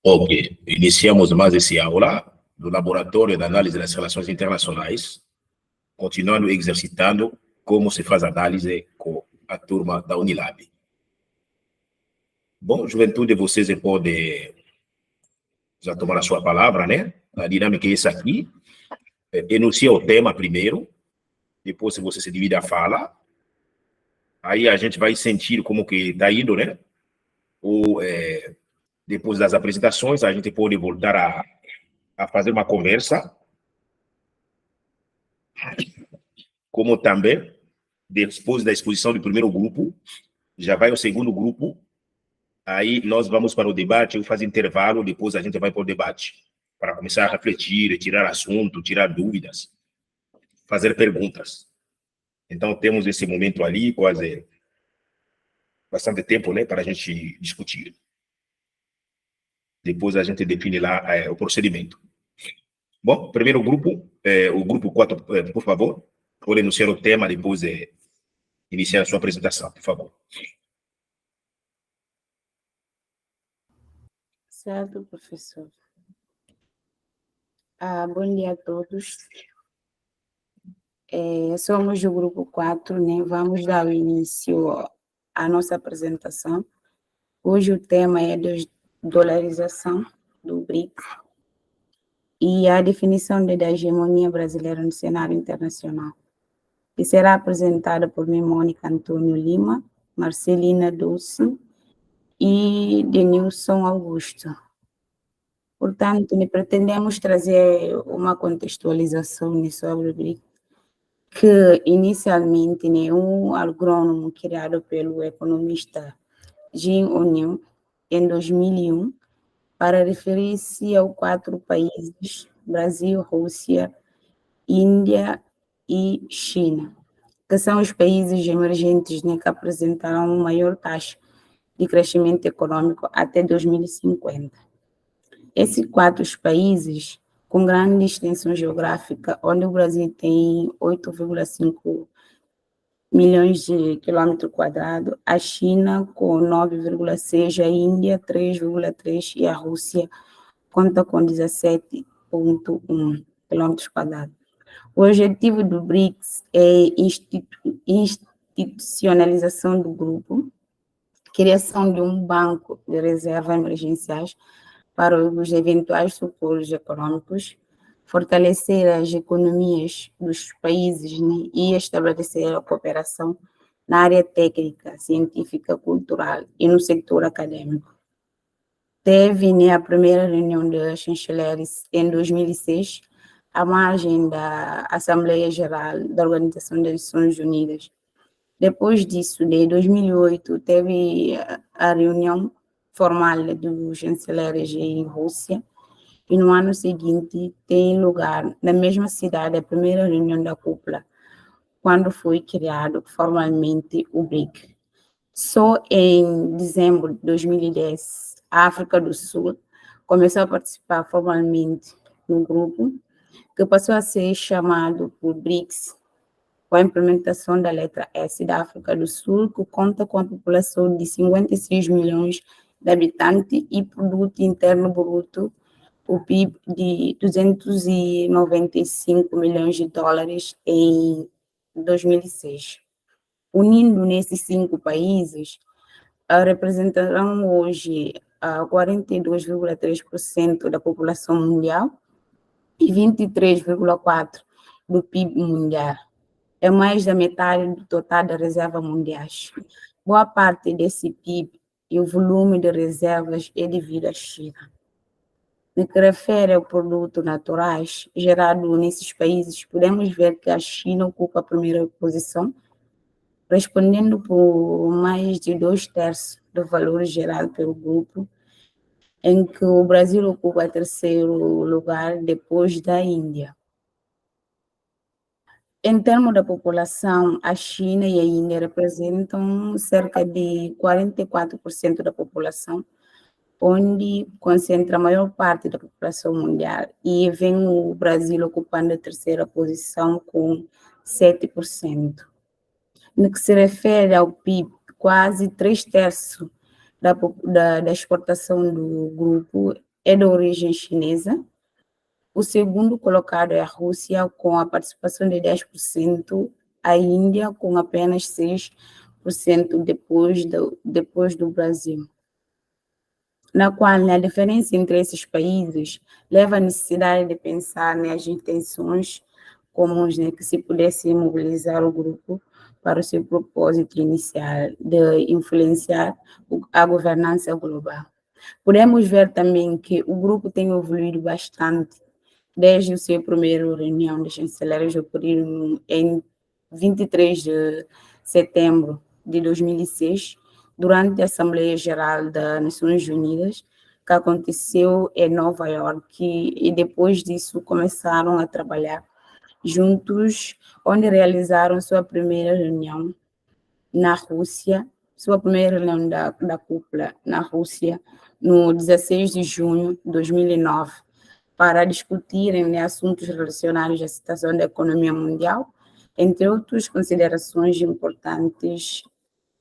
Ok, iniciamos mais essa aula do Laboratório de Análise das Relações Internacionais, continuando exercitando como se faz análise com a turma da Unilab. Bom, juventude, vocês podem já tomar a sua palavra, né? A dinâmica é essa aqui. Enuncia o tema primeiro, depois você se divide a fala, aí a gente vai sentir como que está indo, né? Ou, depois das apresentações, a gente pode voltar a fazer uma conversa, como também, depois da exposição do primeiro grupo, já vai o segundo grupo, aí nós vamos para o debate, eu faço intervalo, depois a gente vai para o debate, para começar a refletir, tirar assunto, tirar dúvidas, fazer perguntas. Então, temos esse momento ali, quase bastante tempo, né, para a gente discutir. Depois a gente define lá o procedimento. Bom, primeiro grupo, o grupo 4, por favor, pode anunciar o tema, depois iniciar a sua apresentação, por favor. Certo, professor. Bom dia a todos. Somos o grupo 4, né? Vamos dar o início à nossa apresentação. Hoje o tema é dolarização do BRICS e a definição da hegemonia brasileira no cenário internacional, que será apresentada por mim, Mônica Antônio Lima, Marcelina Dulce e Denilson Augusto. Portanto, pretendemos trazer uma contextualização sobre o BRICS, que inicialmente um agrônomo criado pelo economista Jim O'Neill em 2001 para referir-se aos 4 países, Brasil, Rússia, Índia e China, que são os países emergentes, né, que apresentarão maior taxa de crescimento econômico até 2050. Esses 4 países, com grande extensão geográfica, onde o Brasil tem 8,5 milhões de quilômetros quadrados, a China com 9,6, a Índia 3,3 e a Rússia conta com 17,1 quilômetros quadrados. O objetivo do BRICS é institucionalização do grupo, criação de um banco de reservas emergenciais para os eventuais socorros econômicos, fortalecer as economias dos países, né, e estabelecer a cooperação na área técnica, científica, cultural e no setor acadêmico. Teve, né, a primeira reunião de chancelleres em 2006, à margem da Assembleia Geral da Organização das Nações Unidas. Depois disso, de 2008, teve a reunião formal dos chanceleres em Rússia, e no ano seguinte tem lugar na mesma cidade a primeira reunião da cúpula, quando foi criado formalmente o BRIC. Só em dezembro de 2010, a África do Sul começou a participar formalmente no grupo, que passou a ser chamado por BRICS, com a implementação da letra S da África do Sul, que conta com a população de 56 milhões de habitantes e produto interno bruto, o PIB de 295 milhões de dólares em 2006. Unindo nesses 5 países, representarão hoje 42,3% da população mundial e 23,4% do PIB mundial. É mais da metade do total das reservas mundiais. Boa parte desse PIB e o volume de reservas é devido à China. No que refere ao produto naturais gerado nesses países, podemos ver que a China ocupa a primeira posição, respondendo por mais de 2/3 do valor gerado pelo grupo, em que o Brasil ocupa o terceiro lugar depois da Índia. Em termos da população, a China e a Índia representam cerca de 44% da população, onde concentra a maior parte da população mundial, e vem o Brasil ocupando a terceira posição com 7%. No que se refere ao PIB, quase 3/3 da exportação do grupo é de origem chinesa. O segundo colocado é a Rússia, com a participação de 10%, a Índia, com apenas 6% depois do Brasil. Na qual a diferença entre esses países leva à necessidade de pensar nas intenções comuns, né, que se pudesse mobilizar o grupo para o seu propósito inicial de influenciar a governança global. Podemos ver também que o grupo tem evoluído bastante desde a sua primeira reunião de chanceleres ocorrido em 23 de setembro de 2006, durante a Assembleia Geral das Nações Unidas, que aconteceu em Nova York, e depois disso começaram a trabalhar juntos, onde realizaram sua primeira reunião na Rússia, sua primeira reunião da cúpula na Rússia, no 16 de junho de 2009, para discutirem, né, assuntos relacionados à situação da economia mundial, entre outras considerações importantes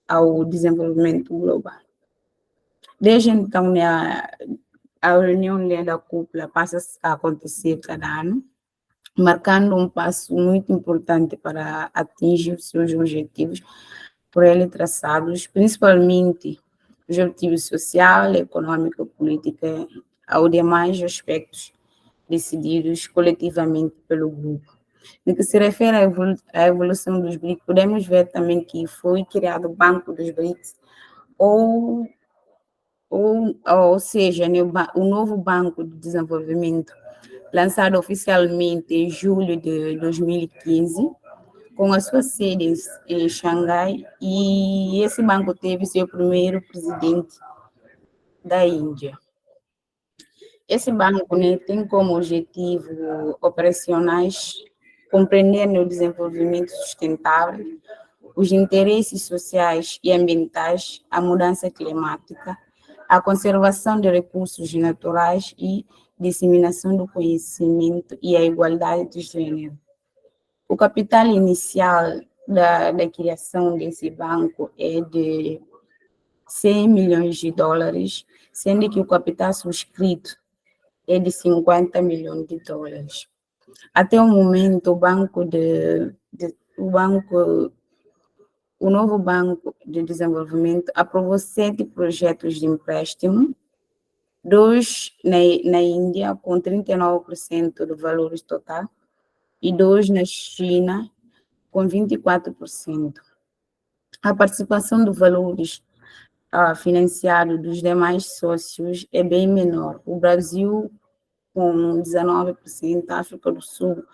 ao desenvolvimento global. Desde então, né, a reunião, né, da cúpula passa a acontecer cada ano, marcando um passo muito importante para atingir os seus objetivos por ele traçados, principalmente os objetivos social, econômico, político, aos demais aspectos decididos coletivamente pelo grupo. No que se refere à evolução dos BRICS, podemos ver também que foi criado o Banco dos BRICS, ou seja, né, o novo Banco de Desenvolvimento, lançado oficialmente em julho de 2015, com a sua sede em Xangai, e esse banco teve seu primeiro presidente da Índia. Esse banco, né, tem como objetivo operacionais compreender o desenvolvimento sustentável, os interesses sociais e ambientais, a mudança climática, a conservação de recursos naturais e disseminação do conhecimento e a igualdade de gênero. O capital inicial da criação desse banco é de 100 milhões de dólares, sendo que o capital subscrito é de 50 milhões de dólares. Até o momento, o novo Banco de Desenvolvimento aprovou 7 projetos de empréstimo, 2 na Índia, com 39% do valor total, e 2 na China, com 24%. A participação dos valores financiados dos demais sócios é bem menor. O Brasil, com 19%, a África do Sul,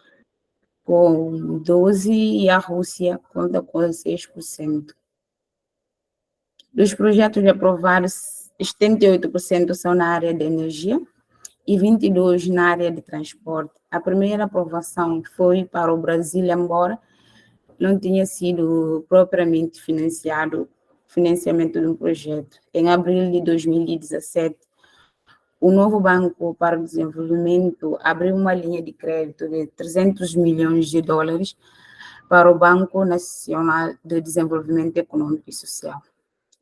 com 12%, e a Rússia conta com 6%. Dos projetos aprovados, 78% são na área de energia e 22% na área de transporte. A primeira aprovação foi para o Brasil, embora não tenha sido propriamente financiamento de um projeto. Em abril de 2017, o novo Banco para o Desenvolvimento abriu uma linha de crédito de 300 milhões de dólares para o Banco Nacional de Desenvolvimento Econômico e Social,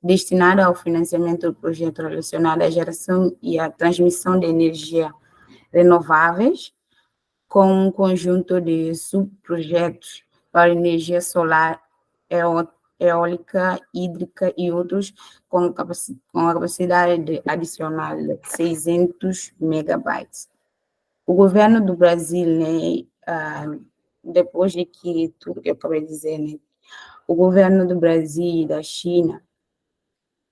destinada ao financiamento do projeto relacionado à geração e à transmissão de energia renováveis, com um conjunto de subprojetos para energia solar, eólica, hídrica e outros com a capacidade adicional de 600 megabytes. O governo do Brasil, né, depois de que tudo que eu acabei de dizer, né, o governo do Brasil e da China,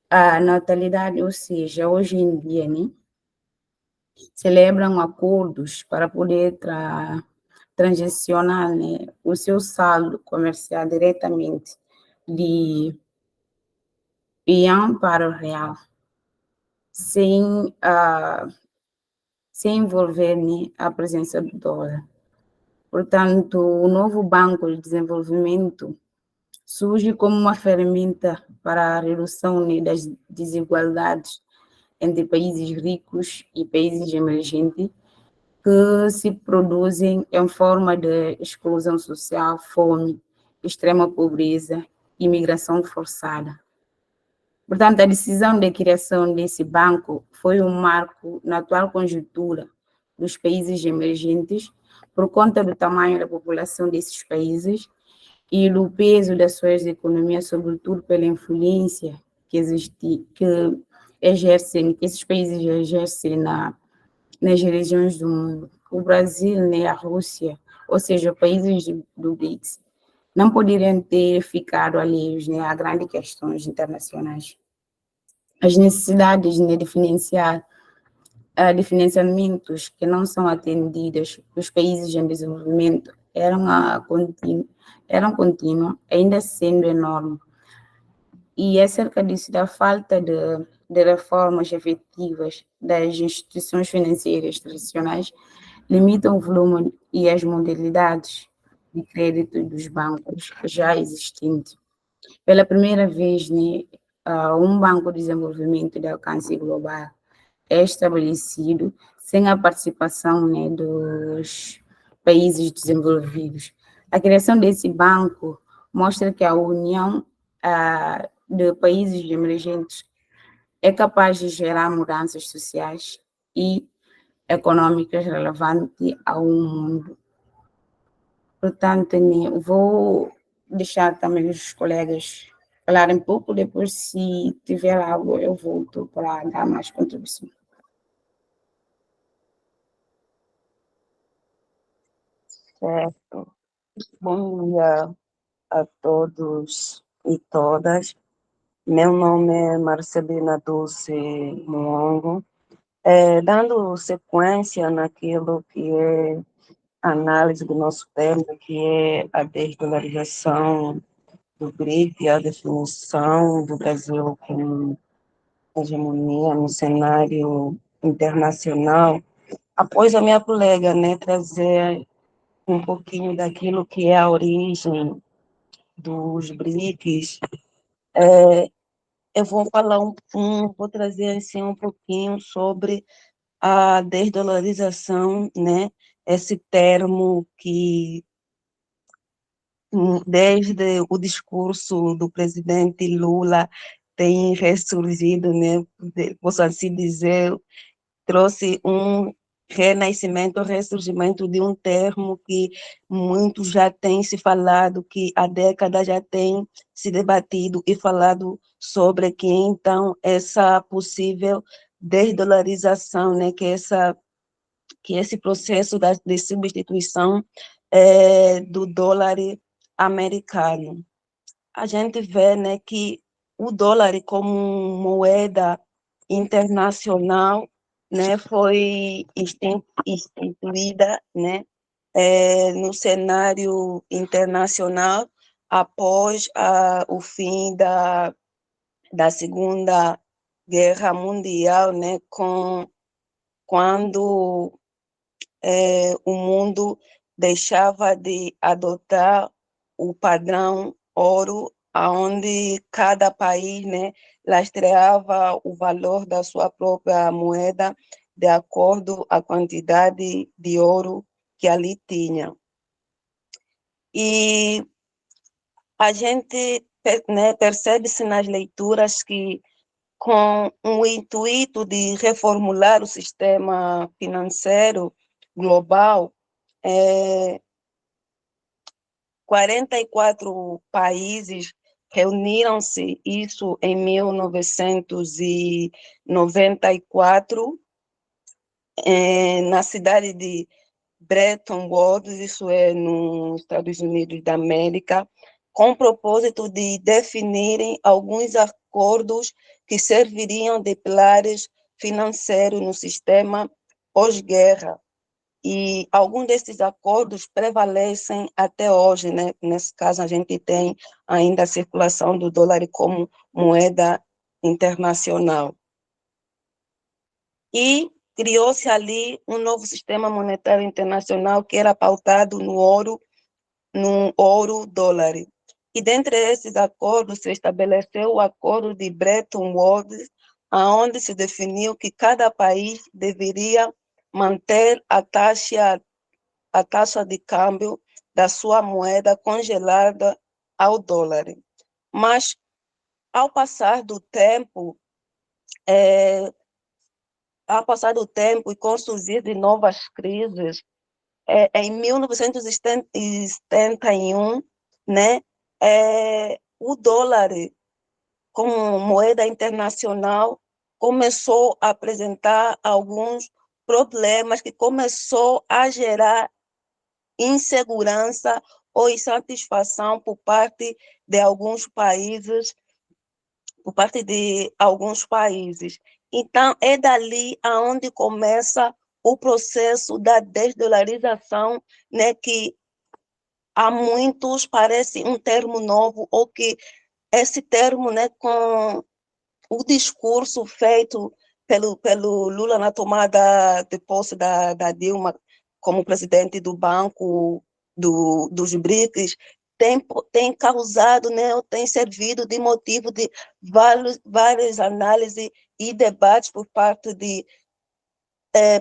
a natalidade, ou seja, hoje em dia, né, celebram acordos para poder transicionar, né, o seu saldo comercial diretamente de yuan para o real, sem envolver, né, a presença do dólar. Portanto, o novo Banco de Desenvolvimento surge como uma ferramenta para a redução, né, das desigualdades entre países ricos e países emergentes, que se produzem em forma de exclusão social, fome, extrema pobreza e imigração forçada. Portanto, a decisão de criação desse banco foi um marco na atual conjuntura dos países emergentes, por conta do tamanho da população desses países e do peso das suas economias, sobretudo pela influência que esses países exercem nas regiões do mundo. O Brasil, né, a Rússia, ou seja, países do BRICS, não poderiam ter ficado alheios, né, a grandes questões internacionais. As necessidades, né, de financiamentos que não são atendidas nos países em desenvolvimento eram contínuas, ainda sendo enormes. E é cerca disso, da falta de reformas efetivas das instituições financeiras tradicionais, limitam o volume e as modalidades de crédito dos bancos já existentes. Pela primeira vez, né, um banco de desenvolvimento de alcance global é estabelecido sem a participação, né, dos países desenvolvidos. A criação desse banco mostra que a União de países emergentes é capaz de gerar mudanças sociais e econômicas relevantes ao mundo. Portanto, né, vou deixar também os colegas falarem um pouco, depois, se tiver algo, eu volto para dar mais contribuição. Certo. Bom dia a todos e todas. Meu nome é Marcelina Dulce Muongo. Dando sequência naquilo que é a análise do nosso tema, que é a desdolarização do BRIC e a definição do Brasil como hegemonia no cenário internacional, após a minha colega, né, trazer um pouquinho daquilo que é a origem dos BRICS, eu vou falar vou trazer assim um pouquinho sobre a desdolarização, né? Esse termo que desde o discurso do presidente Lula tem ressurgido, né? Posso assim dizer, trouxe um renascimento, ressurgimento de um termo que muito já tem se falado, que há décadas já tem se debatido e falado sobre que então essa possível desdolarização, né, que esse processo de substituição do dólar americano. A gente vê, né, que o dólar como moeda internacional, né, foi instituída, né, no cenário internacional após o fim da Segunda Guerra Mundial, né, quando o mundo deixava de adotar o padrão ouro, onde cada país, né, lastreava o valor da sua própria moeda de acordo à quantidade de ouro que ali tinha. E a gente, né, percebe-se nas leituras que, com o intuito de reformular o sistema financeiro global, 44 países reuniram-se, isso em 1994, na cidade de Bretton Woods, isso é nos Estados Unidos da América, com o propósito de definirem alguns acordos que serviriam de pilares financeiros no sistema pós-guerra. E alguns desses acordos prevalecem até hoje, né? Nesse caso, a gente tem ainda a circulação do dólar como moeda internacional. E criou-se ali um novo sistema monetário internacional que era pautado no ouro-dólar. E dentre esses acordos se estabeleceu o acordo de Bretton Woods, onde se definiu que cada país deveria manter a taxa de câmbio da sua moeda congelada ao dólar. Mas ao passar do tempo, e com o surgir de novas crises, em 1971, né, o dólar como moeda internacional começou a apresentar alguns problemas que começou a gerar insegurança ou insatisfação por parte de alguns países. Então, é dali aonde começa o processo da desdolarização, né, que a muitos parece um termo novo, ou que esse termo, né, com o discurso feito pelo Lula na tomada de posse da Dilma como presidente do Banco dos BRICS, tem causado, né, ou tem servido de motivo de várias análises e debates por parte de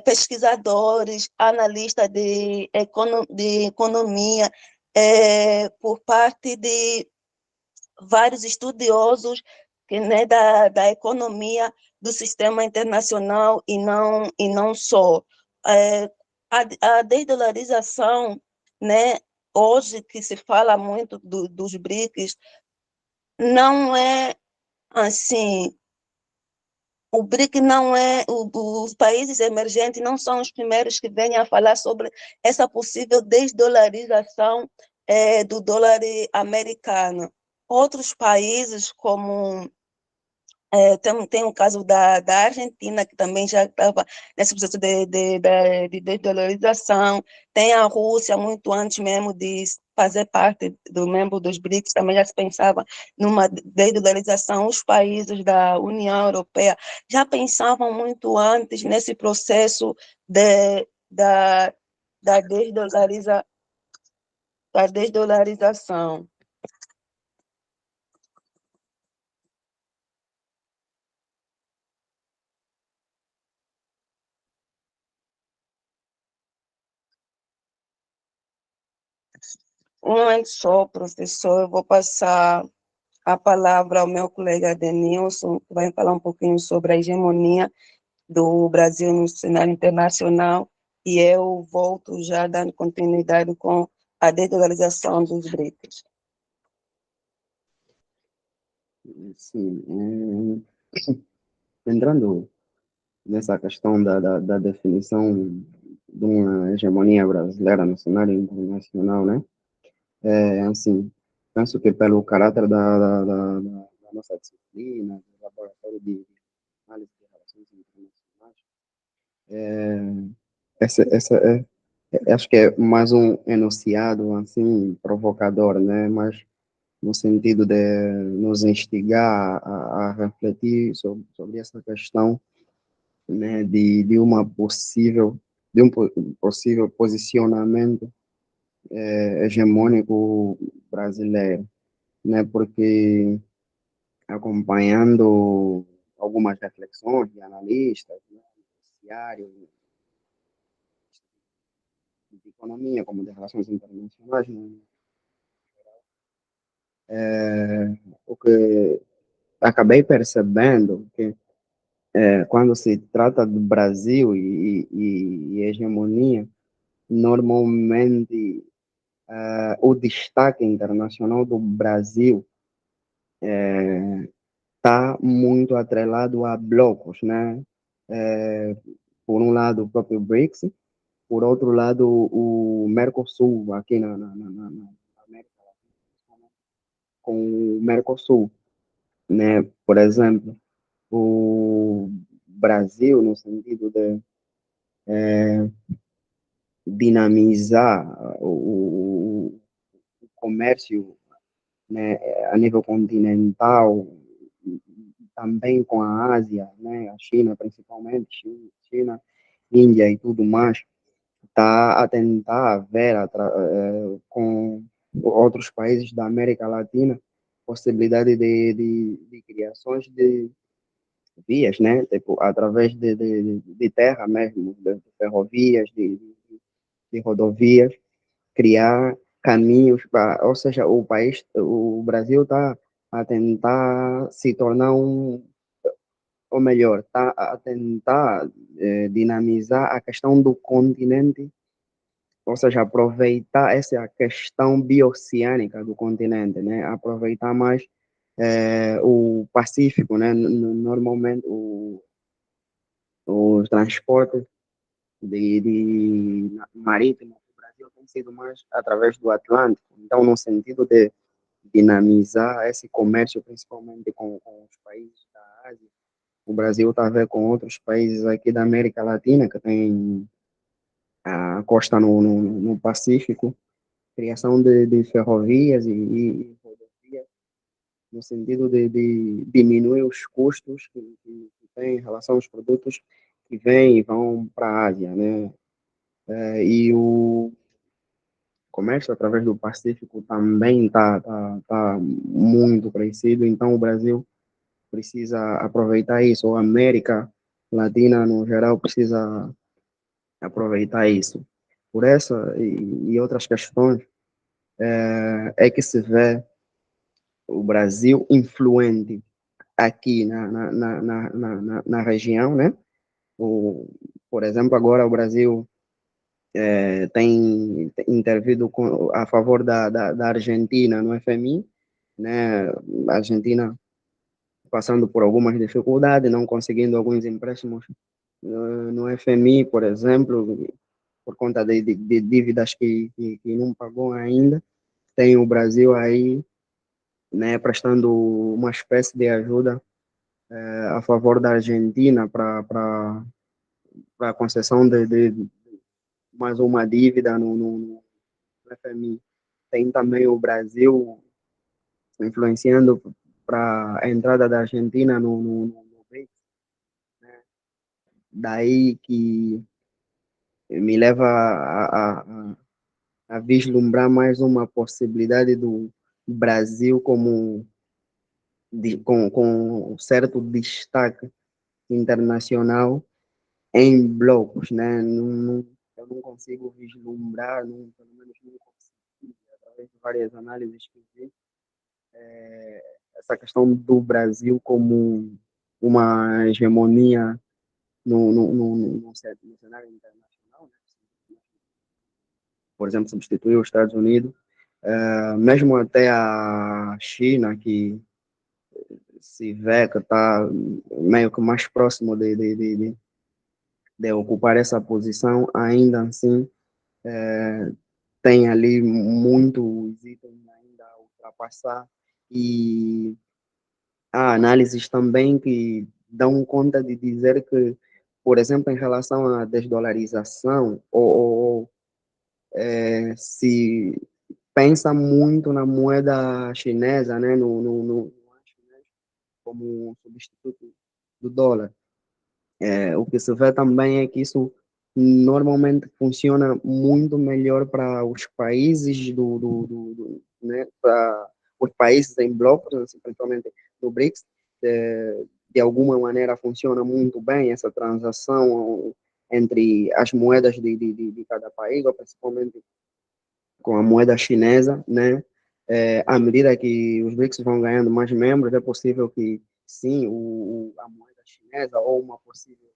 pesquisadores, analistas de economia, por parte de vários estudiosos que, né, da economia do sistema internacional e não só. A desdolarização, né, hoje que se fala muito dos BRICS, não é assim. O BRIC não é, os países emergentes não são os primeiros que vêm a falar sobre essa possível desdolarização do dólar americano. Outros países, como tem o caso da Argentina, que também já estava nesse processo de desdolarização. Tem a Rússia, muito antes mesmo de fazer parte do membro dos BRICS, também já se pensava numa desdolarização. Os países da União Europeia já pensavam muito antes nesse processo da, da, desdolariza, da desdolarização. Um momento só, professor, eu vou passar a palavra ao meu colega Denilson, que vai falar um pouquinho sobre a hegemonia do Brasil no cenário internacional, e eu volto já dando continuidade com a desdolarização dos BRICS. Sim, entrando nessa questão da definição de uma hegemonia brasileira no cenário internacional, né? Assim, penso que pelo caráter da nossa disciplina, do laboratório de análise de relações internacionais, essa acho que é mais um enunciado, assim, provocador, né? Mas no sentido de nos instigar a refletir sobre essa questão, né, de uma possível de um possível posicionamento hegemônico brasileiro, né? Porque acompanhando algumas reflexões de analistas, né, noticiários de economia como de relações internacionais, né, o que acabei percebendo que quando se trata do Brasil e hegemonia, normalmente o destaque internacional do Brasil está muito atrelado a blocos, né? Por um lado, o próprio BRICS, por outro lado, o Mercosul, aqui na América Latina, com o Mercosul, né? Por exemplo, o Brasil, no sentido de dinamizar o comércio, né, a nível continental, também com a Ásia, né, a China principalmente, China, Índia e tudo mais, está a tentar ver com outros países da América Latina possibilidade de criações de vias, né, tipo, através de terra mesmo, de ferrovias, de rodovias, criar caminhos para, ou seja, o Brasil está a tentar se tornar ou melhor, está a tentar dinamizar a questão do continente, ou seja, aproveitar essa questão bioceânica do continente, né? Aproveitar mais o Pacífico, né? Normalmente os transportes marítimo do Brasil tem sido mais através do Atlântico, então no sentido de dinamizar esse comércio, principalmente com os países da Ásia. O Brasil está a ver com outros países aqui da América Latina que tem a costa no Pacífico, criação de ferrovias e rodovias, no sentido de diminuir os custos que tem em relação aos produtos que vêm e vão para a Ásia, né? E o comércio através do Pacífico também tá muito crescido, então o Brasil precisa aproveitar isso, ou a América Latina no geral precisa aproveitar isso. Por essa e outras questões, é que se vê o Brasil influente aqui na região, né? Por exemplo, agora o Brasil tem intervido a favor da Argentina no FMI, né? A Argentina passando por algumas dificuldades, não conseguindo alguns empréstimos no FMI, por exemplo, por conta de dívidas que não pagou ainda, tem o Brasil aí, né, prestando uma espécie de ajuda a favor da Argentina para a concessão de mais uma dívida no FMI. Tem também o Brasil influenciando para a entrada da Argentina no BRICS, né? Daí que me leva a vislumbrar mais uma possibilidade do Brasil com um certo destaque internacional em blocos, né? Eu não consigo vislumbrar, pelo menos não consigo, através de várias análises que vi, essa questão do Brasil como uma hegemonia no cenário internacional, né? Por exemplo, substituir os Estados Unidos, mesmo até a China, que se vê que está meio que mais próximo de ocupar essa posição, ainda assim tem ali muitos itens ainda a ultrapassar e há análises também que dão conta de dizer que, por exemplo, em relação à desdolarização, se pensa muito na moeda chinesa, né, no yuan chinês, como um substituto do dólar. O que se vê também é que isso normalmente funciona muito melhor para os países né, para os países em blocos, assim, principalmente do BRICS, de alguma maneira funciona muito bem essa transação entre as moedas de cada país, ou principalmente com a moeda chinesa, né? À medida que os BRICS vão ganhando mais membros, é possível que, sim, a moeda chinesa ou uma possível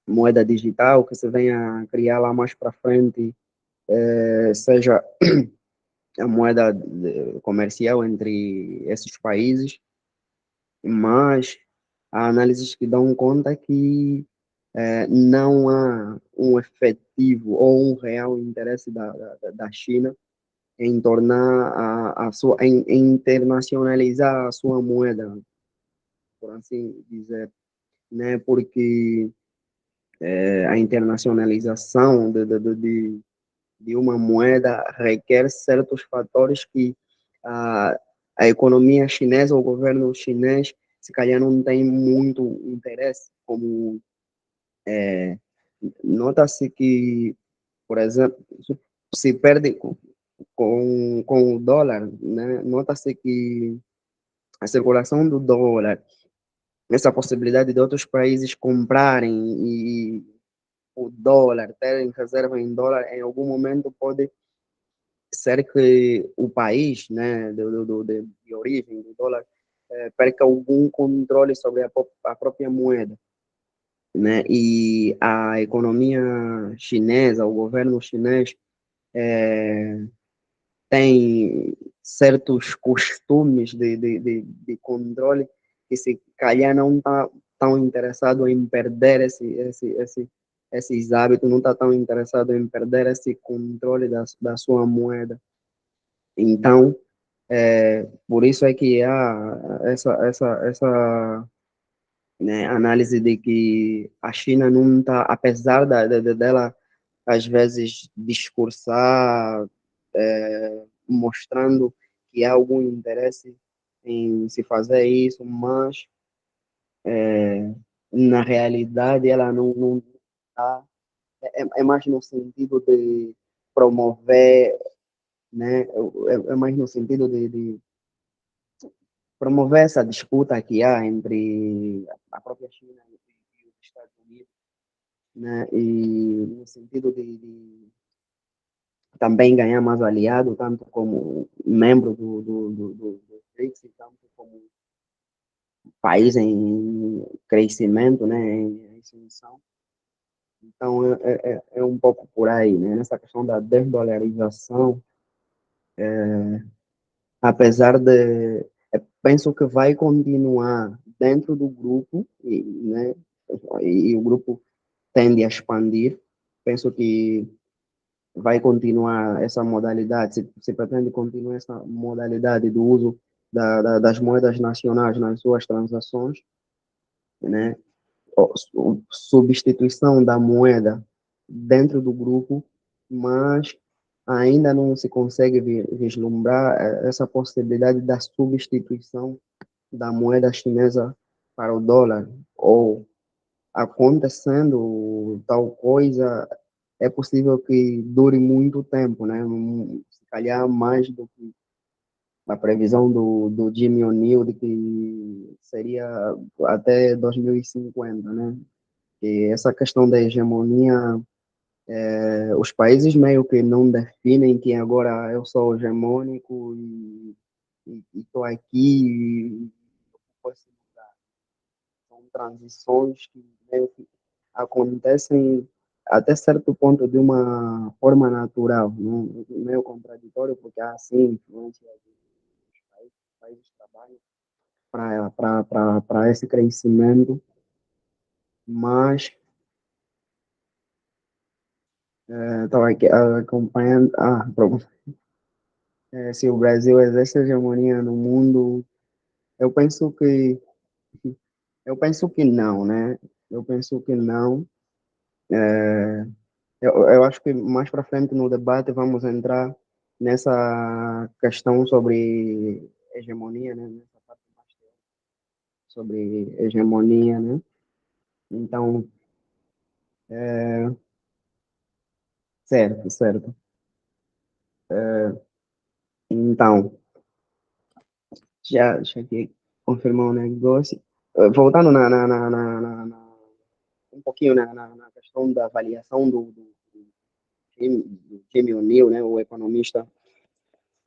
moeda digital que se venha a criar lá mais para frente, seja a moeda comercial entre esses países, mas há análises que dão conta que não há um efetivo ou um real interesse da China em tornar em internacionalizar a sua moeda, por assim dizer, né? Porque a internacionalização de uma moeda requer certos fatores que a, a economia chinesa, o governo chinês, se calhar não tem muito interesse, como nota-se que, por exemplo, se perde com o dólar, né? Nota-se que a circulação do dólar, essa possibilidade de outros países comprarem e o dólar, terem reserva em dólar, em algum momento pode ser que o país, né, de origem do dólar, perca algum controle sobre a própria moeda, né? E a economia chinesa, o governo chinês, tem certos costumes de controle que se calhar não está tão interessado em perder esses hábitos, não está tão interessado em perder esse controle da sua moeda. Então, por isso é que há essa né, análise de que a China não está, apesar dela às vezes discursar, mostrando que há algum interesse em se fazer isso, mas na realidade ela não está, é mais no sentido de promover, né, é mais no sentido de promover essa disputa que há entre a própria China e os Estados Unidos, né, e no sentido de também ganhar mais aliado, tanto como membro do BRICS, tanto como país em crescimento, né, em expansão. Então, é um pouco por aí, né, nessa questão da desdolarização, apesar de, penso que vai continuar dentro do grupo, né, e o grupo tende a expandir, penso que vai continuar essa modalidade, se pretende continuar essa modalidade do uso das moedas nacionais nas suas transações, né? Substituição da moeda dentro do grupo, mas ainda não se consegue vislumbrar essa possibilidade da substituição da moeda chinesa para o dólar, ou acontecendo tal coisa, é possível que dure muito tempo, né? Se calhar mais do que a previsão do Jimmy O'Neill de que seria até 2050, né? E essa questão da hegemonia, os países meio que não definem que agora eu sou hegemônico e estou aqui e posso mudar. São transições que meio que acontecem até certo ponto de uma forma natural, né? Meio contraditório, porque há sim influência dos países, os países trabalham para esse crescimento, mas estava aqui acompanhando, se o Brasil exerce hegemonia no mundo, eu penso que eu penso que não, né? Eu penso que não. Eu acho que mais para frente no debate vamos entrar nessa questão sobre hegemonia, né? Nessa parte mais teórica sobre hegemonia, né? Então, certo, certo. Então, já deixa aqui confirmar um negócio. Voltando um pouquinho na questão da avaliação do Jimmy O'Neill, né? O economista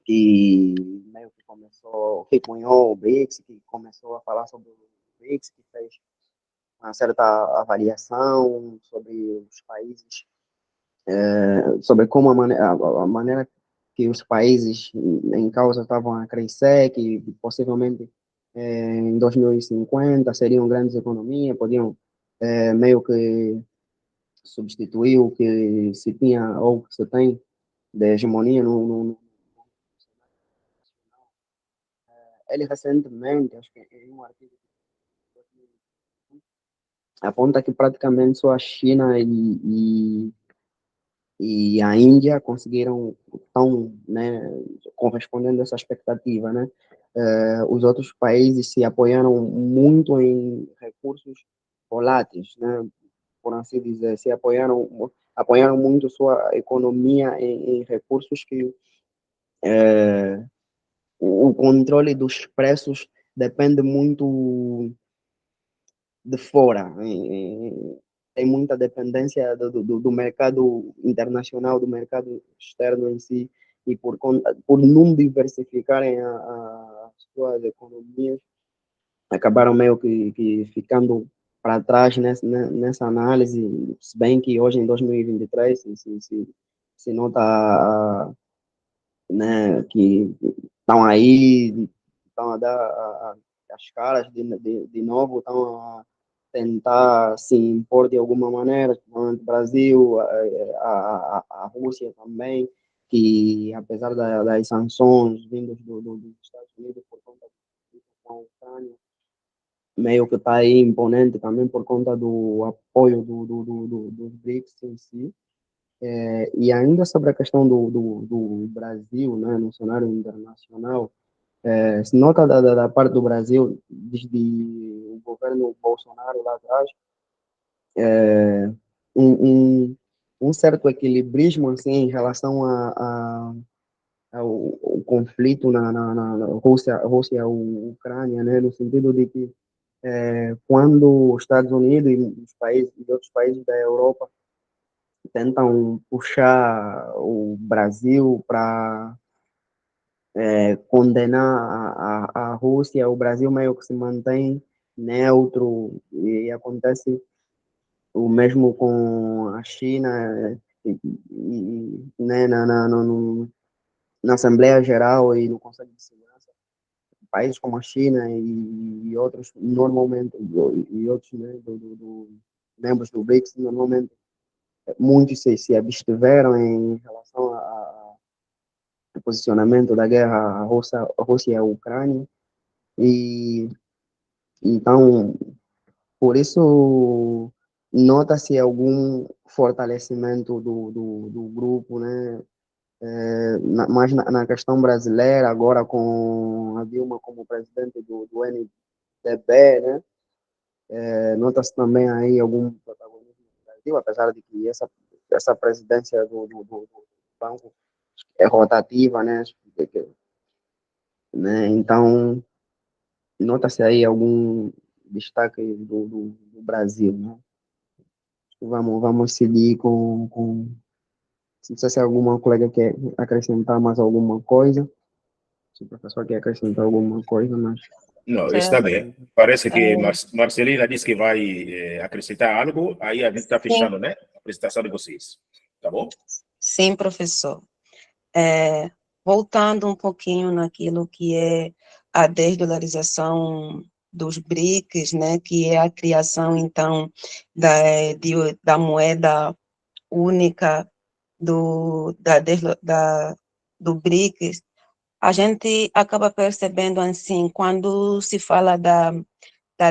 que meio que começou, que cunhou o BRICS, que começou a falar sobre o BRICS, que fez uma certa avaliação sobre os países, sobre como a maneira que os países em causa estavam a crescer, que possivelmente em 2050 seriam grandes economias, podiam meio que substituir o que se tinha ou que se tem de hegemonia no ele recentemente, acho que em um artigo aponta que praticamente só a China e a Índia conseguiram estão, né, correspondendo a essa expectativa, né? Os outros países se apoiaram muito em recursos voláteis, né? Por assim dizer, se apoiaram muito sua economia em recursos que o controle dos preços depende muito de fora. Tem muita dependência do mercado internacional, do mercado externo em si, e por não diversificarem as suas economias, acabaram meio que ficando para trás nessa análise, se bem que hoje em 2023 se nota né, que estão aí, estão a dar as caras de novo, estão a tentar se impor de alguma maneira, no Brasil, a Rússia também, que apesar das sanções vindas dos Estados Unidos por conta da Ucrânia, meio que está aí imponente também por conta do apoio dos BRICS em si. E ainda sobre a questão do Brasil, né, no cenário internacional, se nota da parte do Brasil, desde o governo Bolsonaro lá atrás, um, um certo equilibrismo assim, em relação ao conflito na Rússia-Ucrânia, né, no sentido de que quando os Estados Unidos e os países e outros países da Europa tentam puxar o Brasil para condenar a Rússia, o Brasil meio que se mantém neutro e acontece o mesmo com a China né, na Assembleia Geral e no Conselho de Segurança, países como a China e outros normalmente e outros né, membros do BRICS normalmente muitos se abstiveram em relação ao posicionamento da guerra Rússia e Ucrânia e então por isso nota-se algum fortalecimento do grupo, né? Mas na questão brasileira, agora com a Dilma como presidente do NDB, né? Nota-se também aí algum protagonismo do Brasil, apesar de que essa presidência do banco é rotativa, né? Né? Então, nota-se aí algum destaque do Brasil, né? Vamos seguir com. Não sei se alguma colega quer acrescentar mais alguma coisa. Se o professor quer acrescentar alguma coisa, mas. Não, está Certo. bem. Parece que É, Marcelina disse que vai acrescentar algo, aí a gente está sim, fechando, né? A apresentação de vocês. Tá bom? sim, professor. Voltando um pouquinho naquilo que é a desdolarização dos BRICS, né, que é a criação, então, da moeda única do BRICS, a gente acaba percebendo, assim, quando se fala da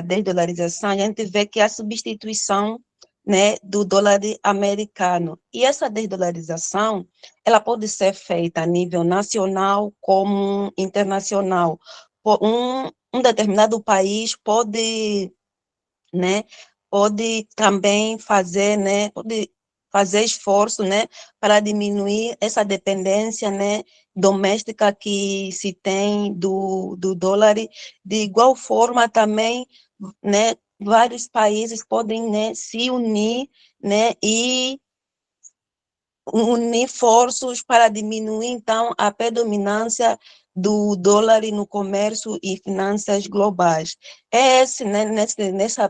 desdolarização, a gente vê que a substituição, né, do dólar americano. E essa desdolarização, ela pode ser feita a nível nacional como internacional. Um determinado país pode, né, pode também fazer, né, pode fazer esforço, né, para diminuir essa dependência, né, doméstica que se tem do dólar. De igual forma também, né, vários países podem, né, se unir, né, e unir forços para diminuir, então, a predominância do dólar no comércio e finanças globais. É esse, né, nessa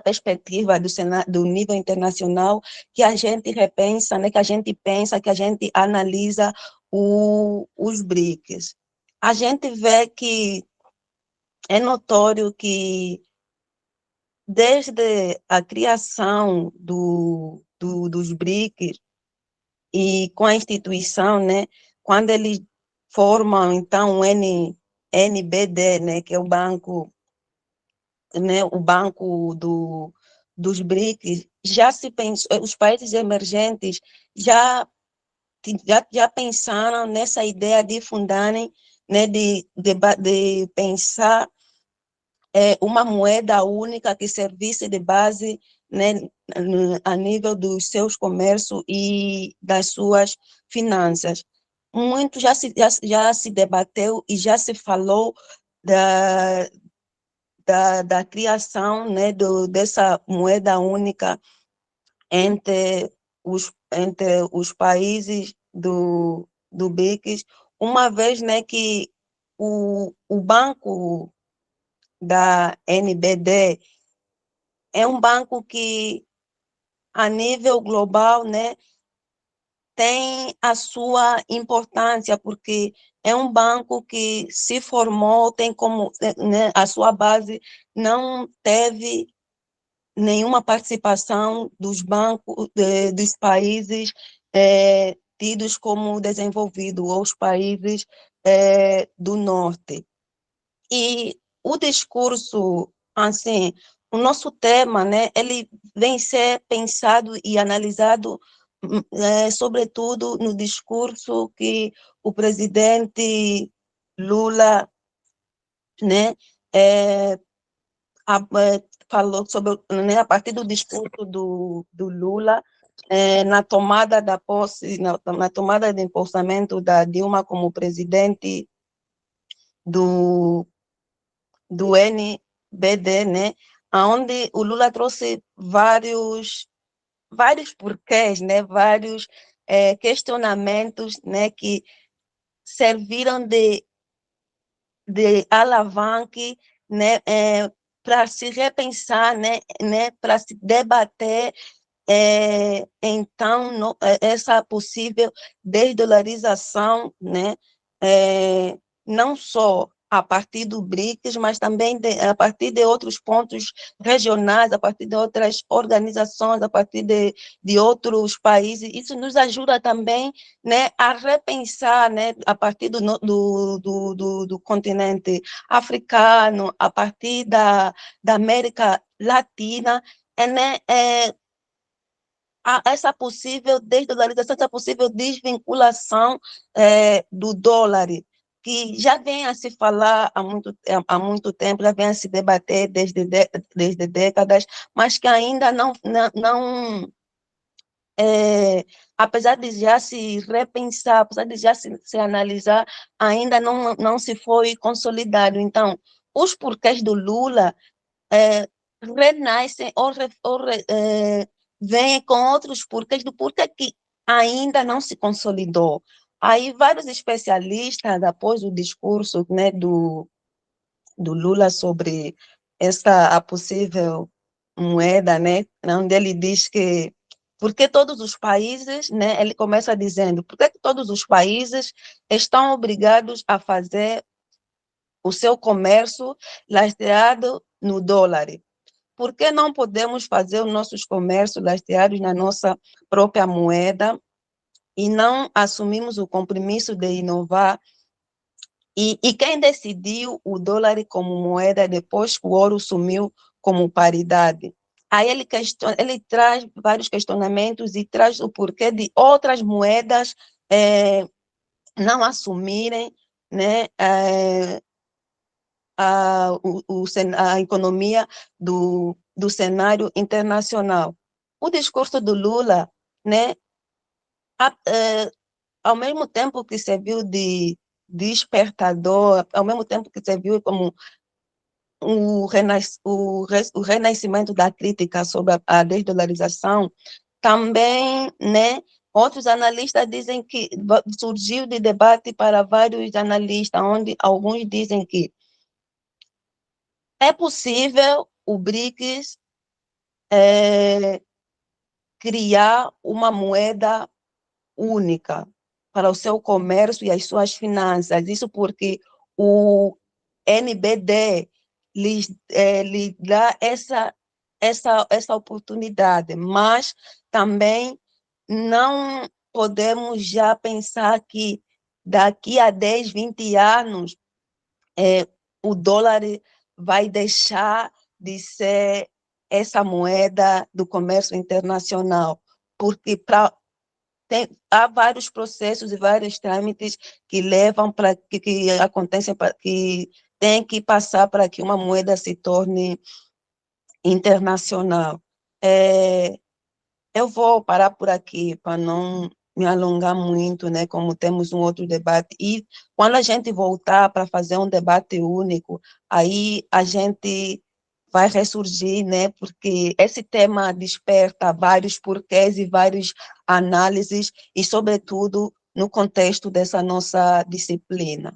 perspectiva do nível internacional que a gente repensa, né, que a gente pensa, que a gente analisa os BRICS. A gente vê que é notório que desde a criação dos BRICS e com a instituição, né, quando eles formam, então, o NBD, né, que é o banco, né, o banco dos BRICS, já se pensou, os países emergentes já pensaram nessa ideia de fundarem, né, de pensar uma moeda única que servisse de base, né, a nível dos seus comércios e das suas finanças. Muito já se debateu e já se falou da criação, né, dessa moeda única entre os países do BRICS, uma vez, né, que o banco da NBD é um banco que, a nível global, né, tem a sua importância, porque é um banco que se formou, tem como, né, a sua base não teve nenhuma participação dos bancos dos países tidos como desenvolvidos, ou os países do norte. E o discurso, assim, o nosso tema, né, ele vem ser pensado e analisado, sobretudo no discurso que o presidente Lula, né, falou sobre, né, a partir do discurso do Lula, na tomada da posse, na tomada de empossamento da Dilma como presidente do NBD, né, onde o Lula trouxe vários porquês, né, vários questionamentos, né, que serviram de alavanque, né, para se repensar, né, para se debater, então, essa possível desdolarização, né, não só a partir do BRICS, mas também a partir de outros pontos regionais, a partir de outras organizações, a partir de outros países. Isso nos ajuda também, né, a repensar, né, a partir do continente africano, a partir da América Latina, né, essa possível desdolarização, essa possível desvinculação do dólar, que já vem a se falar há muito tempo, já vem a se debater desde décadas, mas que ainda não apesar de já se repensar, apesar de já se analisar, ainda não se foi consolidado. Então, os porquês do Lula renascem vêm com outros porquês do porquê que ainda não se consolidou. Aí vários especialistas, após o discurso, né, do Lula sobre a possível moeda, né, onde ele diz que porque todos os países, né, ele começa dizendo, por que todos os países estão obrigados a fazer o seu comércio lastreado no dólar? Por que não podemos fazer os nossos comércios lastreados na nossa própria moeda e não assumimos o compromisso de inovar? E quem decidiu o dólar como moeda depois que o ouro sumiu como paridade? Aí ele traz vários questionamentos e traz o porquê de outras moedas não assumirem, né, a economia do cenário internacional. O discurso do Lula, né, ao mesmo tempo que serviu de despertador, ao mesmo tempo que serviu como o renascimento da crítica sobre a desdolarização, também, né, outros analistas dizem que surgiu de debate para vários analistas, onde alguns dizem que é possível o BRICS criar uma moeda única para o seu comércio e as suas finanças. Isso porque o NBD lhe dá essa oportunidade, mas também não podemos já pensar que daqui a 10, 20 anos o dólar vai deixar de ser essa moeda do comércio internacional, porque há vários processos e vários trâmites que levam para que acontecem, que tem que passar para que uma moeda se torne internacional. Eu vou parar por aqui para não me alongar muito, né, como temos um outro debate, e quando a gente voltar para fazer um debate único, aí a gente vai ressurgir, né, porque esse tema desperta vários porquês e várias análises, e, sobretudo, no contexto dessa nossa disciplina.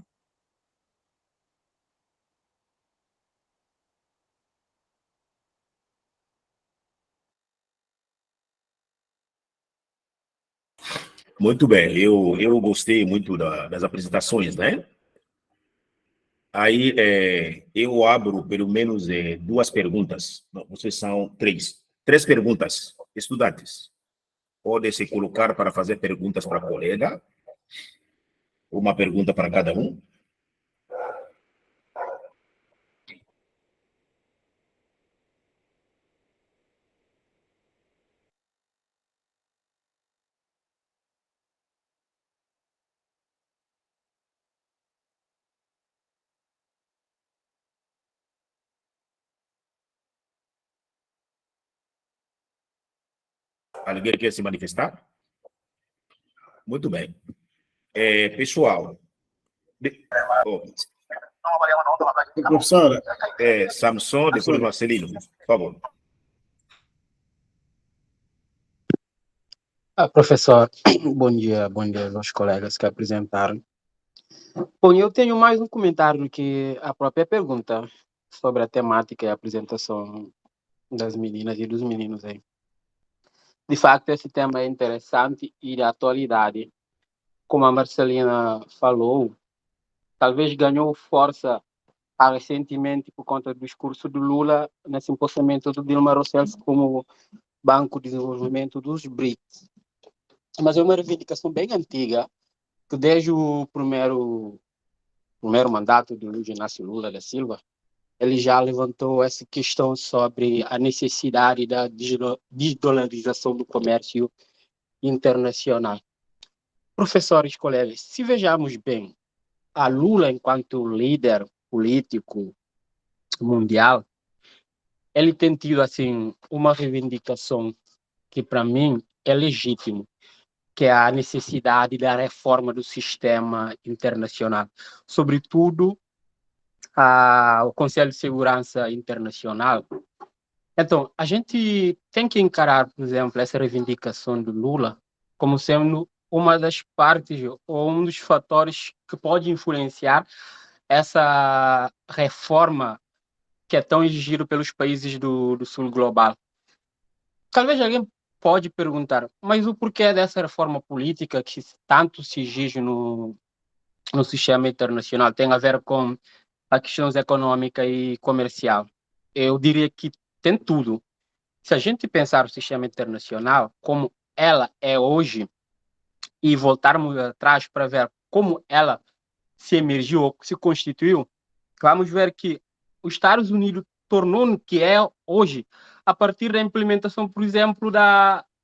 Muito bem, eu gostei muito das apresentações, né? Aí eu abro pelo menos duas perguntas. Não, vocês são três. Três perguntas. Estudantes, podem se colocar para fazer perguntas para a colega. Uma pergunta para cada um. Alguém quer se manifestar? Muito bem. Pessoal, oh, Professora, Samson, depois Marcelino, por favor. Professor, bom dia aos colegas que apresentaram. Bom, eu tenho mais um comentário do que a própria pergunta sobre a temática e a apresentação das meninas e dos meninos aí. De facto, esse tema é interessante e de atualidade. Como a Marcelina falou, talvez ganhou força recentemente por conta do discurso do Lula nesse empossamento do Dilma Rousseff como Banco de Desenvolvimento dos BRICS. Mas é uma reivindicação bem antiga, que desde o primeiro mandato do Luiz Inácio Lula da Silva, ele já levantou essa questão sobre a necessidade da desdolarização do comércio internacional. Professores, colegas, se vejamos bem, a Lula, enquanto líder político mundial, ele tem tido assim uma reivindicação que para mim é legítima, que é a necessidade da reforma do sistema internacional, sobretudo o Conselho de Segurança Internacional. Então, a gente tem que encarar, por exemplo, essa reivindicação do Lula como sendo uma das partes ou um dos fatores que pode influenciar essa reforma que é tão exigida pelos países do sul global. Talvez alguém pode perguntar, mas o porquê dessa reforma política que tanto se exige no sistema internacional tem a ver com a questões econômica e comercial? Eu diria que tem tudo. Se a gente pensar o sistema internacional como ela é hoje e voltarmos atrás para ver como ela se emergiu ou se constituiu, vamos ver que os Estados Unidos tornou no que é hoje a partir da implementação, por exemplo,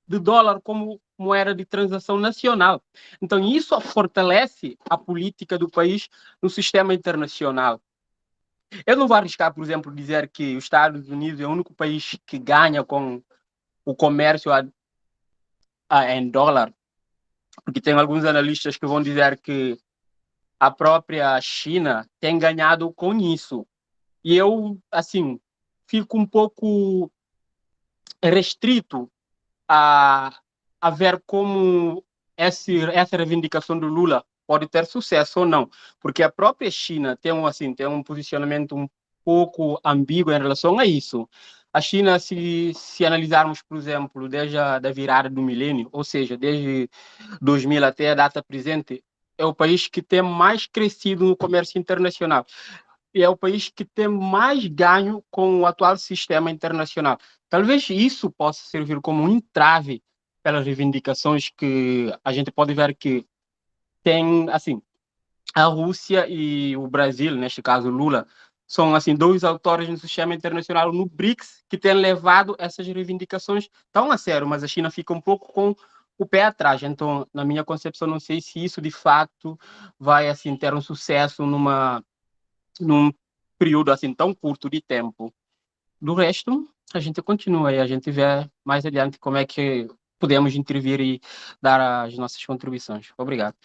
do dólar como moeda de transação nacional. Então, isso fortalece a política do país no sistema internacional. Eu não vou arriscar, por exemplo, dizer que os Estados Unidos é o único país que ganha com o comércio em dólar, porque tem alguns analistas que vão dizer que a própria China tem ganhado com isso. E eu, assim, fico um pouco restrito a ver como essa reivindicação do Lula pode ter sucesso ou não, porque a própria China tem um posicionamento um pouco ambíguo em relação a isso. A China, se analisarmos, por exemplo, desde a virada do milênio, ou seja, desde 2000 até a data presente, é o país que tem mais crescido no comércio internacional. E é o país que tem mais ganho com o atual sistema internacional. Talvez isso possa servir como um entrave pelas reivindicações que a gente pode ver que tem, assim, a Rússia e o Brasil, neste caso Lula, são, assim, dois autores no sistema internacional, no BRICS, que têm levado essas reivindicações tão a sério, mas a China fica um pouco com o pé atrás. Então, na minha concepção, não sei se isso, de fato, vai, assim, ter um sucesso num período assim tão curto de tempo. Do resto, a gente continua e a gente vê mais adiante como é que podemos intervir e dar as nossas contribuições. Obrigado.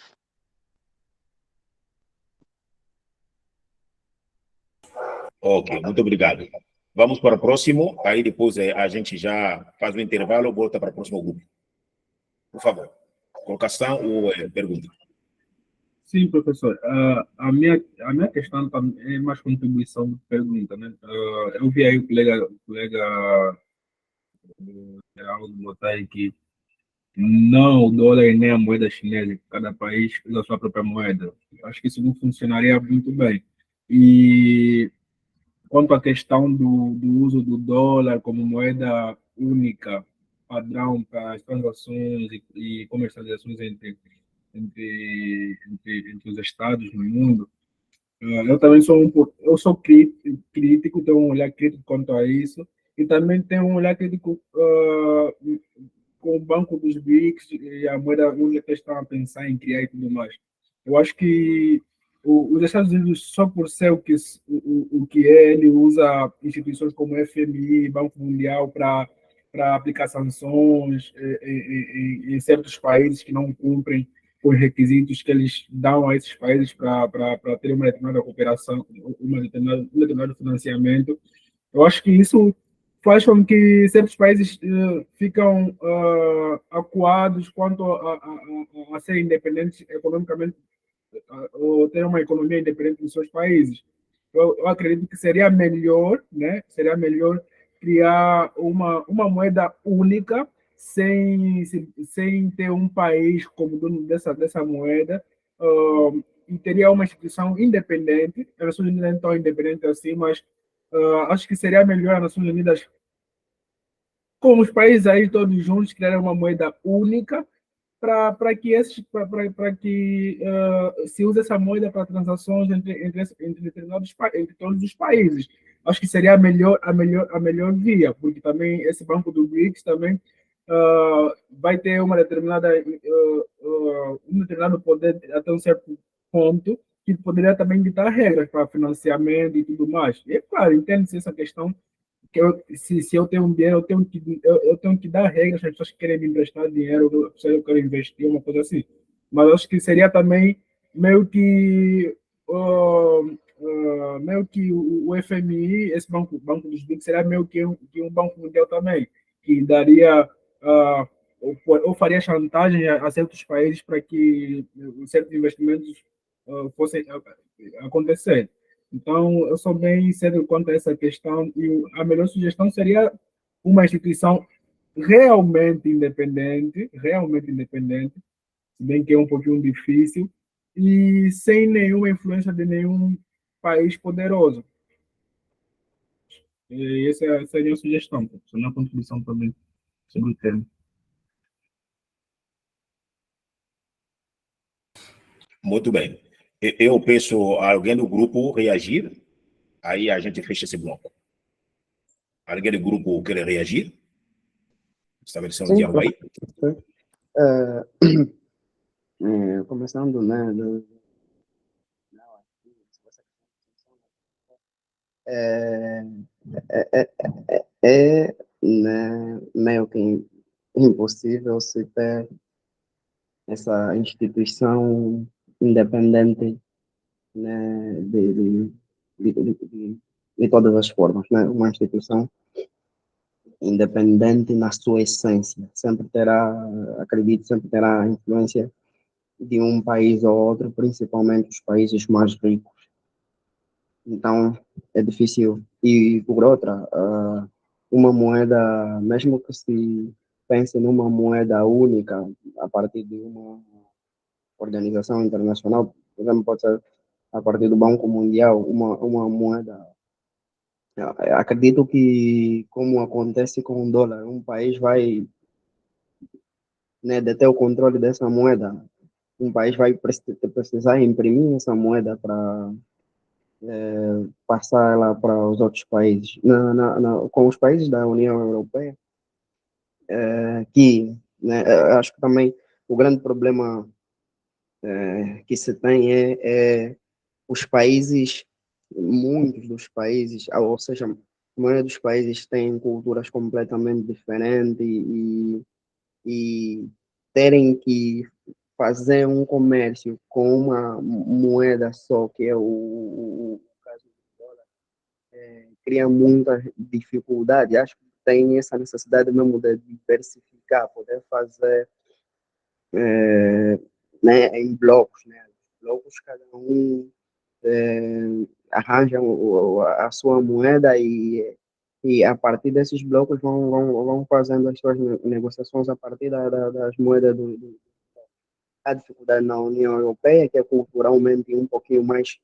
Ok, muito obrigado. Vamos para o próximo, aí depois a gente já faz o intervalo e volta para o próximo grupo. Por favor, colocação ou pergunta. Sim, professor. A minha questão também é mais contribuição de pergunta, né? Eu vi aí o colega Geraldo botar aí que não o dólar e nem a moeda chinesa, cada país usa a sua própria moeda. Eu acho que isso não funcionaria muito bem. E quanto à questão do uso do dólar como moeda única, padrão para as transações e comercializações entre os estados no mundo, eu também sou eu sou crítico, tenho um olhar crítico quanto a isso, e também tenho um olhar crítico com o Banco dos BRICS e a moeda única que eles estão a pensar em criar e tudo mais. Eu acho que os Estados Unidos, só por ser o que é, ele usa instituições como FMI, Banco Mundial, para aplicar sanções em certos países que não cumprem os requisitos que eles dão a esses países para ter uma determinada cooperação, um determinado financiamento. Eu acho que isso faz com que certos países ficam acuados quanto a serem independentes economicamente ou ter uma economia independente dos seus países. Eu acredito que seria melhor, né? Seria melhor criar uma moeda única sem ter um país como dono dessa moeda, e teria uma instituição independente. As Nações Unidas não é tão independente assim, mas acho que seria melhor as Nações Unidas, com os países aí todos juntos, criarem uma moeda única para que se use essa moeda para transações entre todos os países. Acho que seria a melhor via, porque também esse banco do BRICS também vai ter um determinado poder até um certo ponto, que poderia também ditar regras para financiamento e tudo mais. E, é claro, entende-se essa questão que se eu tenho um dinheiro, eu tenho que dar regras às pessoas que querem me emprestar dinheiro, se eu quero investir, uma coisa assim. Mas eu acho que seria também meio que, meio que o FMI, esse banco dos BRICS, seria meio que um banco mundial também, que daria, ou faria chantagem a certos países para que certos investimentos fossem acontecer. Então, eu sou bem sério quanto a essa questão e a melhor sugestão seria uma instituição realmente independente, se bem que é um pouquinho difícil, e sem nenhuma influência de nenhum país poderoso. E essa seria a sugestão, professor, na contribuição também sobre o tema. Muito bem. Eu peço a alguém do grupo reagir, aí a gente fecha esse bloco. Alguém do grupo quer reagir? Estabelecer um Sim, diálogo aí? professor. Começando, né, é, né, meio que impossível se ter essa instituição independente, né, de todas as formas, né, uma instituição independente na sua essência, sempre terá, acredito, sempre terá influência de um país ou outro, principalmente os países mais ricos. Então, é difícil. E, por outra, uma moeda, mesmo que se pense numa moeda única a partir de uma organização internacional, por exemplo, pode ser a partir do Banco Mundial, uma moeda. Acredito que, como acontece com o dólar, um país vai, né, deter o controle dessa moeda. Um país vai precisar imprimir essa moeda para passar ela para os outros países. Com os países da União Europeia, que, né, eu acho que também o grande problema que se tem é os países, muitos dos países, ou seja, a maioria dos países tem culturas completamente diferentes e terem que fazer um comércio com uma moeda só, que é o caso do dólar, cria muita dificuldade. Acho que tem essa necessidade mesmo de diversificar, poder fazer né, em blocos, né? blocos, cada um arranja a sua moeda e a partir desses blocos vão fazendo as suas negociações a partir das moedas a dificuldade na União Europeia, que é culturalmente um pouquinho mais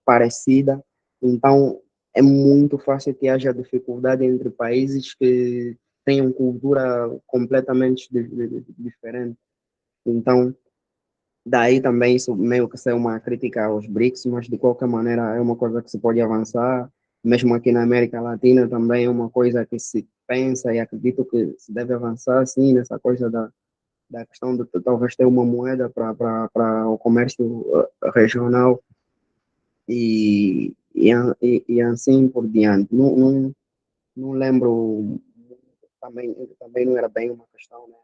parecida. Então, é muito fácil que haja dificuldade entre países que tenham cultura completamente diferente. Então, daí também isso meio que ser uma crítica aos BRICS, mas de qualquer maneira é uma coisa que se pode avançar. Mesmo aqui na América Latina também é uma coisa que se pensa e acredito que se deve avançar, sim, nessa coisa da questão de talvez ter uma moeda para o comércio regional e assim por diante. Não lembro, também não era bem uma questão, né?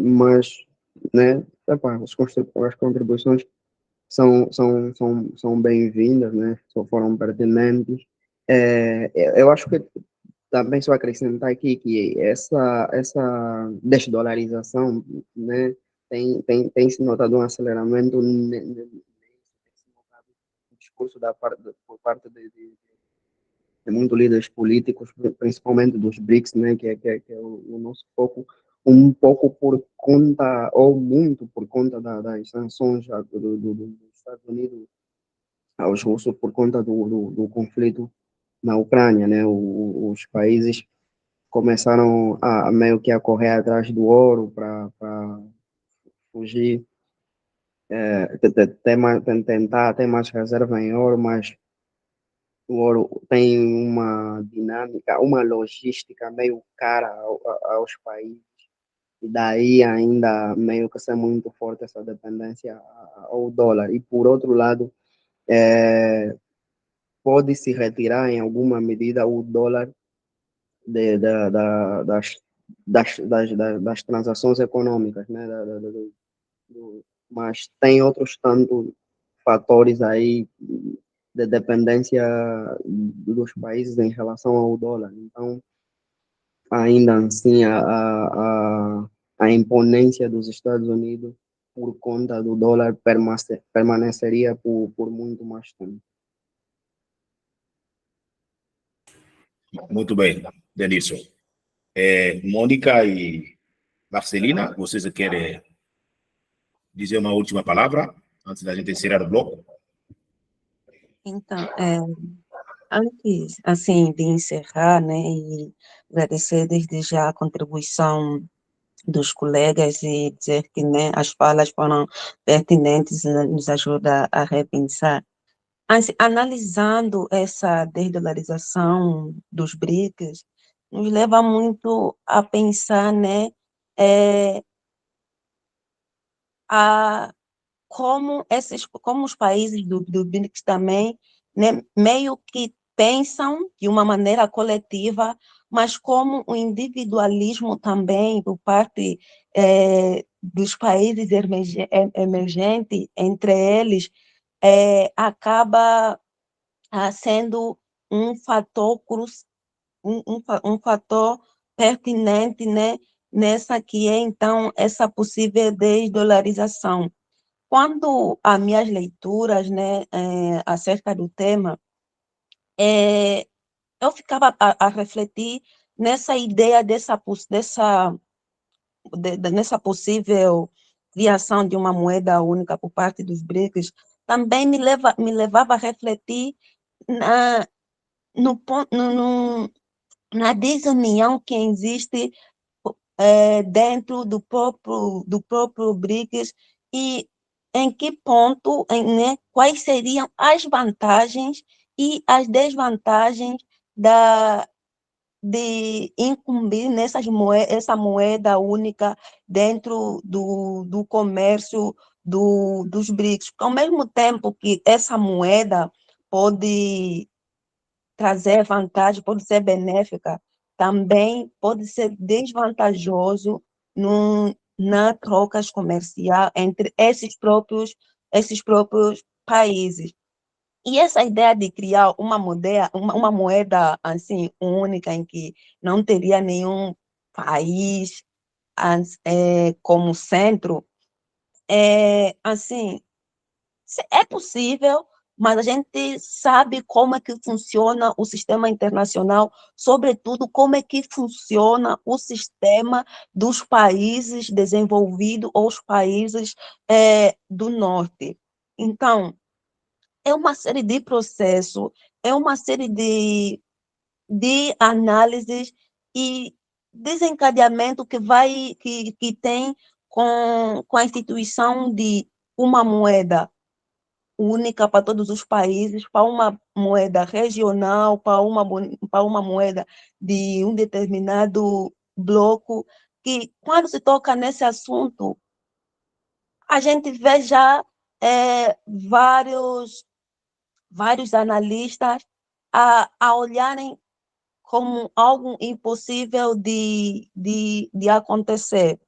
Mas, né, epá, as contribuições são bem-vindas, né? Só foram pertinentes. Eu acho que também só acrescentar aqui que essa desdolarização, né, tem se notado um aceleramento no discurso por parte de muitos líderes políticos, principalmente dos BRICS, né, que é o nosso foco, um pouco por conta, ou muito por conta das sanções dos Estados Unidos aos russos por conta do conflito na Ucrânia, né? Os países começaram a meio que a correr atrás do ouro para fugir, tentar ter mais reserva em ouro, mas o ouro tem uma dinâmica, uma logística meio cara aos países, e daí ainda meio que ser muito forte essa dependência ao dólar. E por outro lado, pode se retirar em alguma medida o dólar de, da, da, das transações econômicas, né? Mas tem outros tantos fatores aí de dependência dos países em relação ao dólar. Então, ainda assim, a imponência dos Estados Unidos por conta do dólar permaneceria por muito mais tempo. Muito bem, Denilson. Mônica e Marcelina, vocês querem dizer uma última palavra antes da gente encerrar o bloco? Então, antes, assim, de encerrar, né, e agradecer desde já a contribuição dos colegas e dizer que, né, as falas foram pertinentes e nos ajuda a repensar. Assim, analisando essa desdolarização dos BRICS, nos leva muito a pensar, né, a como os países do BRICS também, né, meio que pensam de uma maneira coletiva, mas como o individualismo também, por parte dos países emergentes, entre eles, acaba sendo um fator, um fator pertinente, né, nessa que é, então, essa possível desdolarização. Quando as minhas leituras, né, acerca do tema, eu ficava a refletir nessa ideia nessa possível criação de uma moeda única por parte dos BRICS, também me levava a refletir na, no, na desunião que existe dentro do próprio BRICS e em que ponto, né, quais seriam as vantagens e as desvantagens de incumbir essa moeda única dentro do comércio dos BRICS. Ao mesmo tempo que essa moeda pode trazer vantagem, pode ser benéfica, também pode ser desvantajoso na trocas comercial entre esses próprios países. E essa ideia de criar uma moeda assim única em que não teria nenhum país como centro, assim, é possível, mas a gente sabe como é que funciona o sistema internacional, sobretudo como é que funciona o sistema dos países desenvolvidos ou os países do norte. Então, é uma série de processos, é uma série de análises e desencadeamento que tem com a instituição de uma moeda única para todos os países, para uma moeda regional, para uma moeda de um determinado bloco, que quando se toca nesse assunto, a gente vê já vários analistas a olharem como algo impossível de acontecer.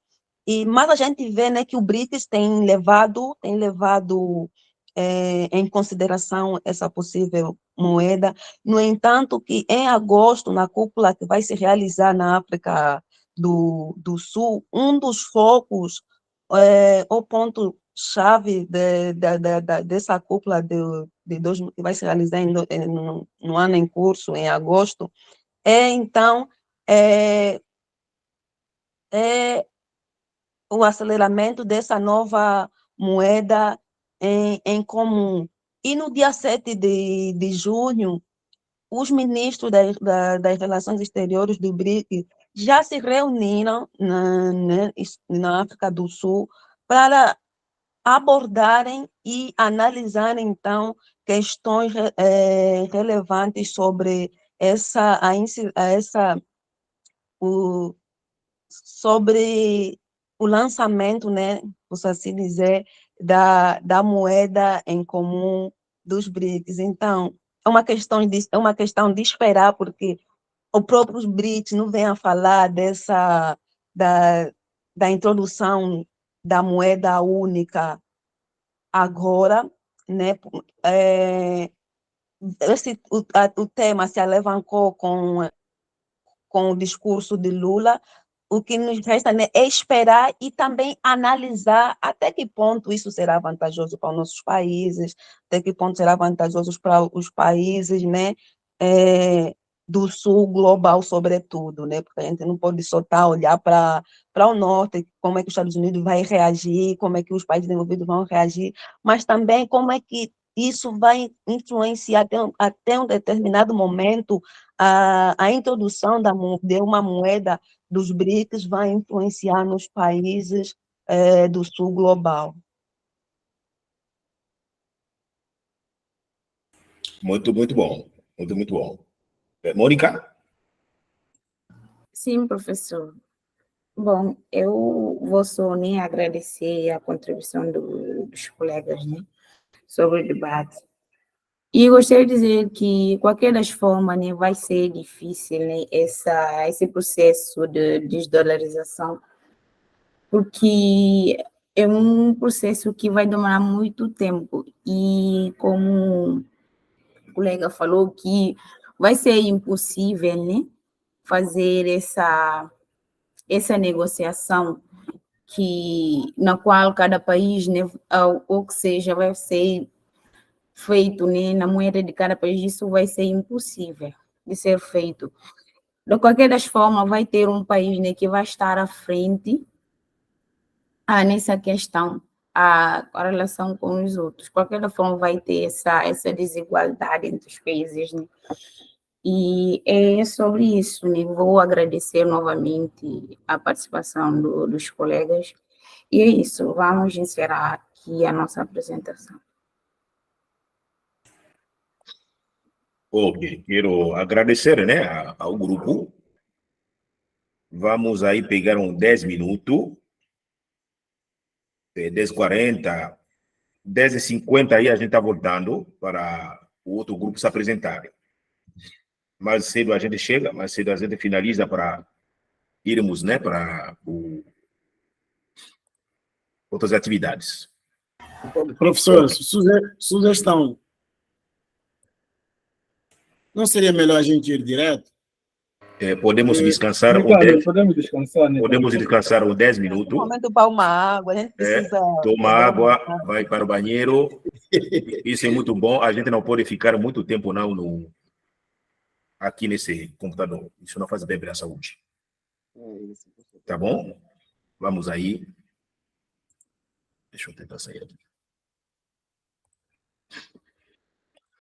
Mas a gente vê, né, que o BRICS tem levado em consideração essa possível moeda. No entanto, que em agosto, na cúpula que vai se realizar na África do Sul, um dos focos, o ponto-chave dessa cúpula que vai se realizar no ano em curso, em agosto, então, o aceleramento dessa nova moeda em comum. E no dia 7 de junho, os ministros das Relações Exteriores do BRICS já se reuniram na África do Sul para abordarem e analisarem, então, questões relevantes sobre o, sobre o lançamento, né, posso assim dizer, da moeda em comum dos BRICS. Então, é uma questão de esperar, porque os próprios BRICS não vêm a falar da, da introdução da moeda única agora, né? O tema se alavancou com o discurso de Lula. O que nos resta, né, é esperar e também analisar até que ponto isso será vantajoso para os nossos países, até que ponto será vantajoso para os países, né, do sul global, sobretudo, né, porque a gente não pode só estar a olhar para o norte, como é que os Estados Unidos vai reagir, como é que os países desenvolvidos vão reagir, mas também como é que isso vai influenciar até um determinado momento a introdução de uma moeda dos BRICS vai influenciar nos países do sul global. Muito, muito bom. Muito, muito bom. Mônica? Sim, professor. Bom, eu vou só nem agradecer a contribuição dos colegas, né, sobre o debate. E gostaria de dizer que, qualquer das formas, né, vai ser difícil, né, esse processo de desdolarização, porque é um processo que vai demorar muito tempo. E como o colega falou, que vai ser impossível, né, fazer essa negociação na qual cada país, né, ou que seja, vai ser feito, né, na moeda de cada país, isso vai ser impossível de ser feito. De qualquer das formas, vai ter um país, né, que vai estar à frente nessa questão, a relação com os outros. De qualquer das formas, vai ter essa desigualdade entre os países, né? E é sobre isso, né? Vou agradecer novamente a participação dos colegas. E é isso, vamos encerrar aqui a nossa apresentação. Ok, quero agradecer, né, ao grupo. Vamos aí pegar 10 minutos, 10h40, 10h50 aí a gente está voltando para o outro grupo se apresentar. Mais cedo a gente chega, mais cedo a gente finaliza para irmos, né, para outras atividades. Professor, sugestão. Não seria melhor a gente ir direto? Podemos descansar Ricardo, 10, podemos descansar, né? podemos descansar 10 Um minutos. momento para uma água, a gente É, precisa... toma água, vai para o banheiro. Isso é muito bom. A gente não pode ficar muito tempo não aqui nesse computador. Isso não faz bem para a saúde. Tá bom? Vamos aí. Deixa eu tentar sair aqui.